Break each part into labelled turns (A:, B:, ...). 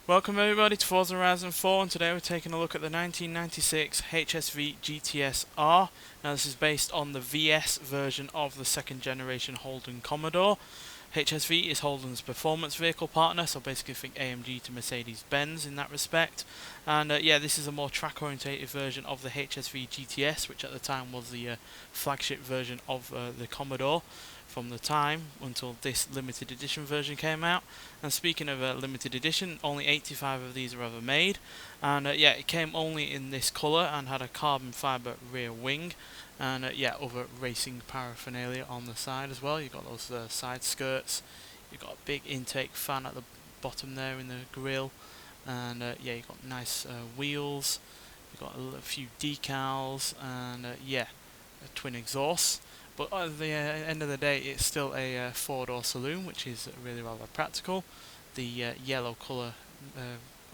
A: Welcome everybody to Forza Horizon 4, and today we're taking a look at the 1996 HSV GTSR. Now this is based on the VS version of the second generation Holden Commodore. HSV is Holden's performance vehicle partner, so basically think AMG to Mercedes-Benz in that respect. And yeah, this is a more track-orientated version of the HSV GTS, which at the time was the flagship version of the Commodore from the time until this limited edition version came out. And speaking of limited edition, only 85 of these are ever made, and yeah, it came only in this colour and had a carbon fibre rear wing, and yeah, other racing paraphernalia on the side as well. You've got those side skirts, you've got a big intake fan at the bottom there in the grille, and yeah, you've got nice wheels, you've got a few decals, and yeah, twin exhausts. But at the end of the day, it's still a four-door saloon, which is really rather practical. The yellow colour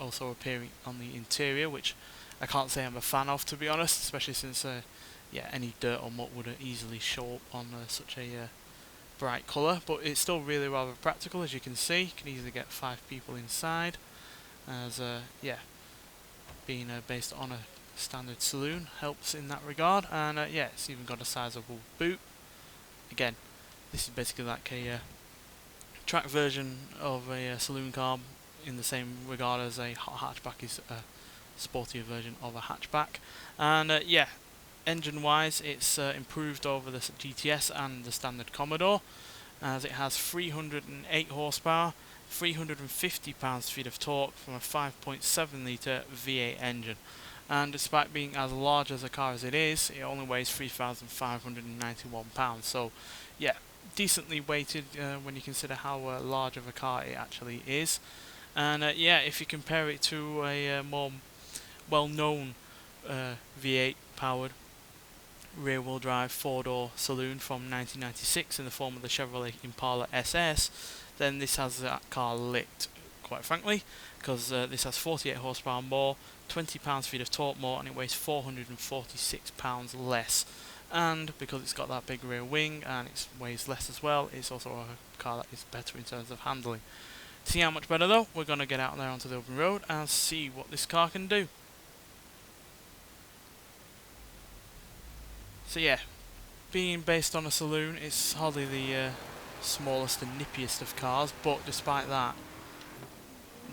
A: also appearing on the interior, which I can't say I'm a fan of, to be honest, especially since yeah, any dirt or muck would easily show up on such a bright colour. But it's still really rather practical, as you can see. You can easily get 5 people inside, as yeah, being based on a standard saloon helps in that regard. And yeah, it's even got a sizable boot. Again, this is basically like a track version of a saloon car in the same regard as a hatchback is a sportier version of a hatchback. And yeah, engine wise, it's improved over the GTS and the standard Commodore, as it has 308 horsepower, 350 pounds-feet of torque from a 5.7 litre V8 engine. And despite being as large as a car as it is, it only weighs 3,591 pounds. So yeah, decently weighted when you consider how large of a car it actually is. And yeah, if you compare it to a more well-known V8 powered rear-wheel drive 4-door saloon from 1996 in the form of the Chevrolet Impala SS, then this has that car licked, quite frankly, because this has 48 horsepower more, 20 pounds-feet of torque more, and it weighs 446 pounds less. And because it's got that big rear wing and it weighs less as well, it's also a car that is better in terms of handling. To see how much better though, we're going to get out there onto the open road and see what this car can do. So yeah, being based on a saloon, it's hardly the smallest and nippiest of cars, but despite that,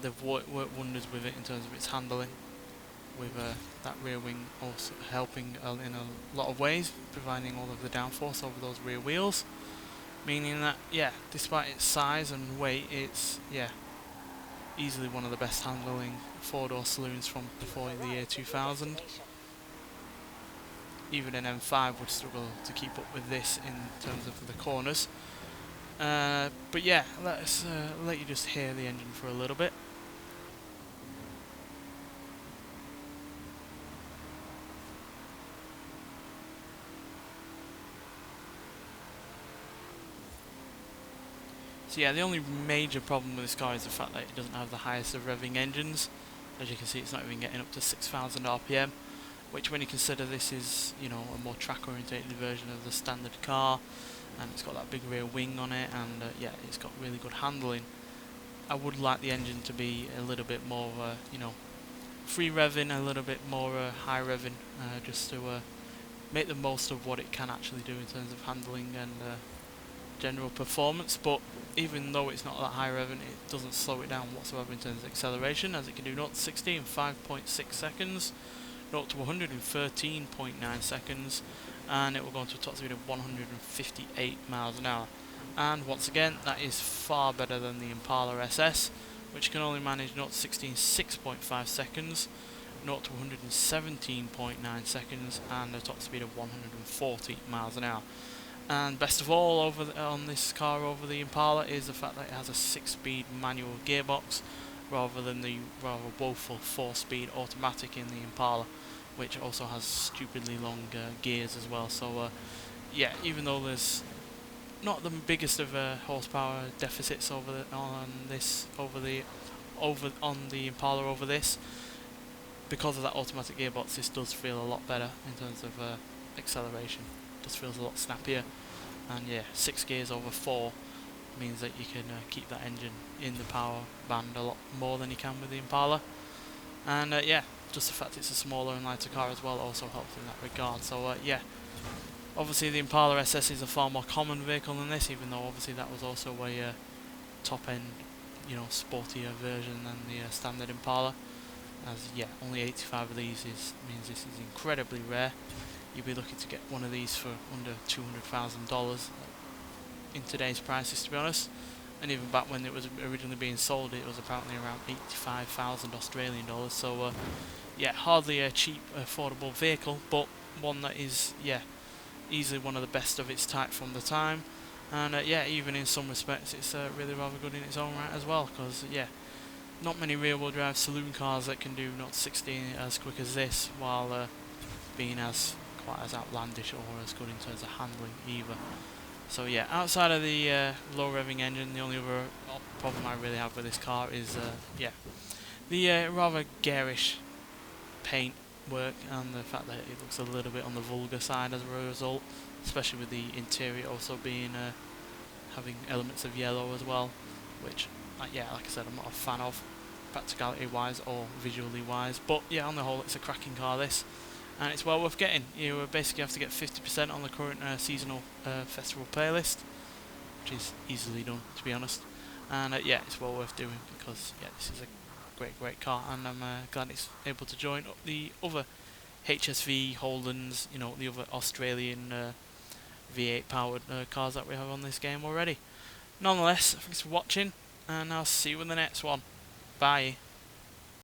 A: they've worked wonders with it in terms of its handling, with that rear wing also helping in a lot of ways, providing all of the downforce over those rear wheels, meaning that yeah, despite its size and weight, it's yeah, easily one of the best handling 4-door saloons from before the year 2000. Even an M5 would struggle to keep up with this in terms of the corners. But yeah, let's let you just hear the engine for a little bit. So yeah, the only major problem with this car is the fact that it doesn't have the highest of revving engines. As you can see, it's not even getting up to 6,000 RPM, which when you consider this is, you know, a more track-orientated version of the standard car, and it's got that big rear wing on it, and yeah, it's got really good handling. I would like the engine to be a little bit more, you know, free revving, a little bit more high revving, just to make the most of what it can actually do in terms of handling and general performance. But even though it's not that high revving, it doesn't slow it down whatsoever in terms of acceleration, as it can do 0 to 60 in 5.6 seconds, 0 to 100 in 13.9 seconds, and it will go into a top speed of 158 miles an hour. And once again, that is far better than the Impala SS, which can only manage 0 to 60 in 6.5 seconds, 0 to 117.9 seconds, and a top speed of 140 miles an hour. And best of all on this car over the Impala is the fact that it has a 6-speed manual gearbox rather than the rather woeful 4-speed automatic in the Impala, which also has stupidly long gears as well. So yeah, even though there's not the biggest of horsepower deficits on the Impala over this, because of that automatic gearbox, this does feel a lot better in terms of acceleration. It just feels a lot snappier, and yeah, 6 gears over 4 means that you can keep that engine in the power band a lot more than you can with the Impala. And yeah, just the fact it's a smaller and lighter car as well also helps in that regard. So yeah, obviously the Impala SS is a far more common vehicle than this, even though obviously that was also a top end, you know, sportier version than the standard Impala. As yeah, only 85 of these means this is incredibly rare. You'd be lucky to get one of these for under $200,000 in today's prices, to be honest. And even back when it was originally being sold, it was apparently around 85,000 Australian dollars. So yeah, hardly a cheap, affordable vehicle, but one that is, yeah, easily one of the best of its type from the time. And yeah, even in some respects, it's really rather good in its own right as well, because yeah, not many rear-wheel drive saloon cars that can do 0-60 as quick as this, while being as quite as outlandish or as good in terms of handling either. So yeah, outside of the low revving engine, the only other problem I really have with this car is yeah, the rather garish paint work and the fact that it looks a little bit on the vulgar side as a result, especially with the interior also being having elements of yellow as well, which yeah, like I said, I'm not a fan of practicality wise or visually wise. But yeah, on the whole, it's a cracking car this, and it's well worth getting. You basically have to get 50% on the current seasonal festival playlist, which is easily done, to be honest. And yeah, it's well worth doing, because yeah, this is a great car, and I'm glad it's able to join up the other HSV Holdens, you know, the other Australian V8 powered cars that we have on this game already. Nonetheless, thanks for watching, and I'll see you in the next one. Bye.